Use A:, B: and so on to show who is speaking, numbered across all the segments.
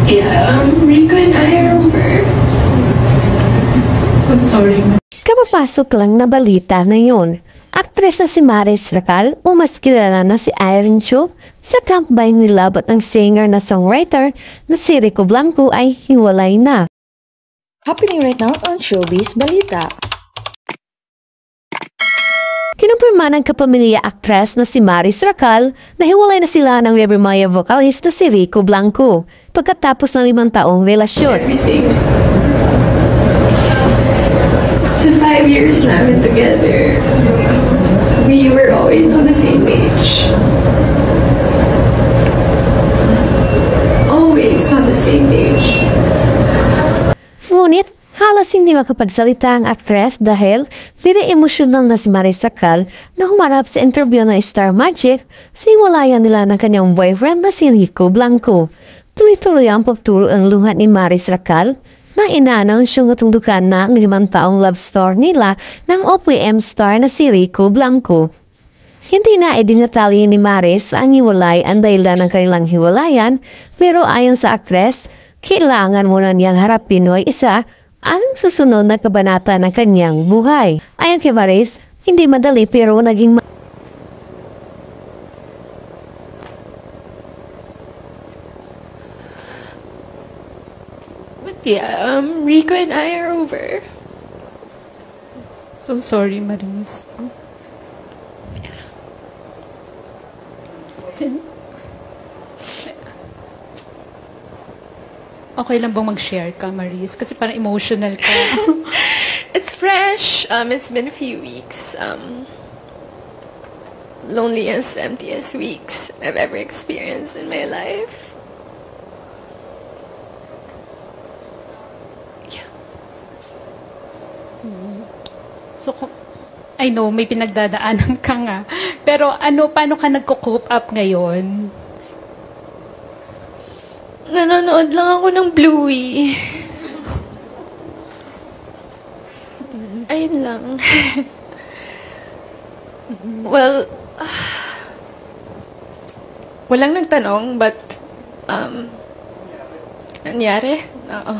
A: Yeah, Rico and I are over. So sorry.
B: Kapapasok lang na balita na yun. Aktres na si Maris Racal o mas kilala na si Irene Chuf sa kampay nila at ang singer na songwriter na si Rico Blanco ay hiwalay na.
C: Happening right now on Showbiz Balita.
B: Kinumpirma ng kapamilya aktres na si Maris Racal na hiwalay na sila ng River Maya vocalist na si Rico Blanco pagkatapos ng 5 taong relasyon.
A: Everything. So 5 years namin together. We were always on the same page. Always on the same page.
B: Ngunit, halos hindi makapagsalita ang aktres dahil very emosyonal na si Maris Racal na humarap sa interview ng Star Magic sa hiwalayan nila ng kanyang boyfriend na si Rico Blanco. Tuloy-tuloy ang pagturo ang luha ni Maris Racal na ina-announce yung natungdukan na ang 5 taong love story nila ng OPM star na si Rico Blanco. Hindi na idinatali ni Maris ang hiwalay ang dahilan ng kanilang hiwalayan pero ayon sa aktres, kailangan muna niyang harapin o isa ang susunod na kabanata ng kanyang buhay. Ayon kay Maris, hindi madali pero naging
A: Yeah, Rico and I are over.
D: So sorry, Maris. Okay lang bang mag-share ka, Maris? Kasi parang emotional ka.
A: It's fresh. It's been a few weeks. Loneliest, emptiest weeks I've ever experienced in my life.
D: So, I know, may pinagdadaanan ka nga. Pero paano ka nagko-cope up ngayon?
A: Nanonood lang ako ng Bluey. Ayun lang. Well, walang nagtanong, but, nangyari? Oo.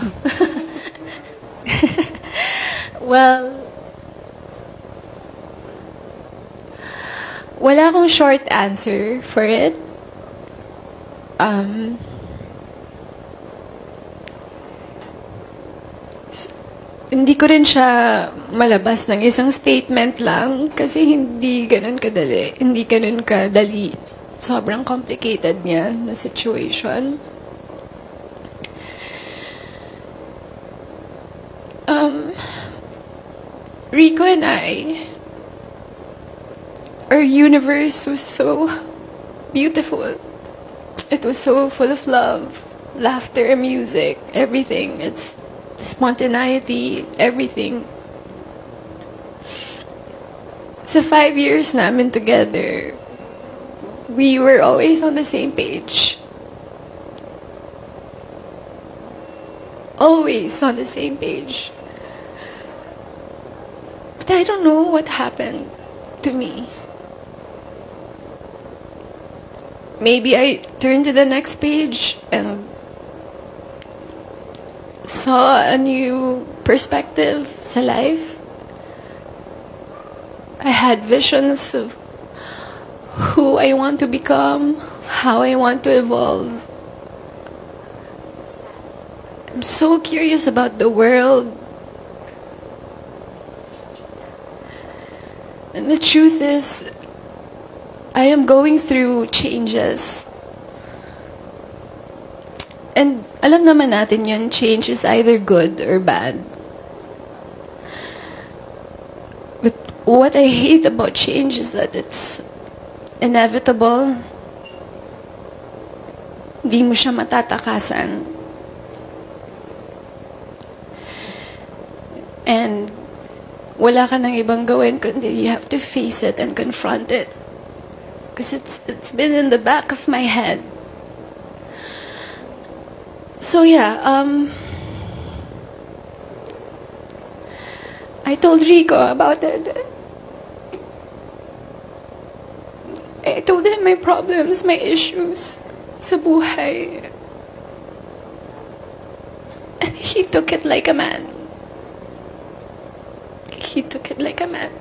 A: Well, wala akong short answer for it. Hindi ko rin siya malabas ng isang statement lang kasi hindi ganun kadali. Hindi ganun kadali. Sobrang complicated niya na situation. Rico and I, our universe was so beautiful. It was so full of love, laughter, music, everything. It's spontaneity, everything. Sa 5 years namin together, we were always on the same page. Always on the same page. But I don't know what happened to me. Maybe I turned to the next page and saw a new perspective sa life. I had visions of who I want to become, how I want to evolve. I'm so curious about the world. And the truth is, I am going through changes. And alam naman natin yun, change is either good or bad. But what I hate about change is that it's inevitable. Di mo siya matatakasan. And wala ka nang ibang gawin kundi you have to face it and confront it. Because it's been in the back of my head. So yeah, I told Rico about it. I told him my problems, my issues sa buhay. he took it like a man. He took it like a man.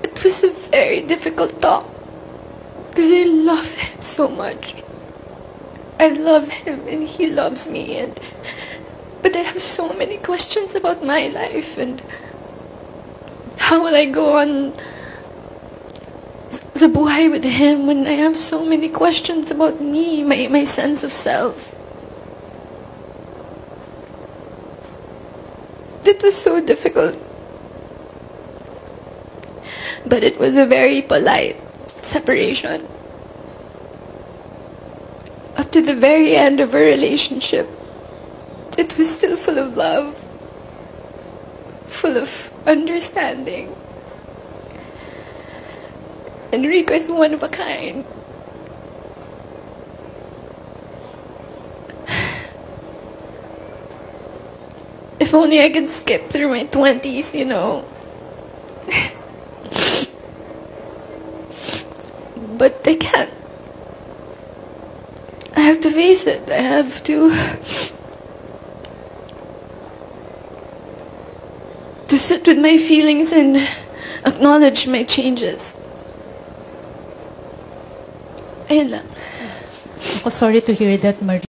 A: It was a very difficult talk because I love him so much. I love him and he loves me, but I have so many questions about my life and how will I go on sa buhay with him when I have so many questions about me, my sense of self. It was so difficult. But it was a very polite separation. Up to the very end of our relationship, it was still full of love, full of understanding. Enrico is one of a kind. If only I could skip through my 20s, you know. But I can't. I have to face it. I have to sit with my feelings and acknowledge my changes. Ayun lang.
D: Ako sorry to hear that, Marie.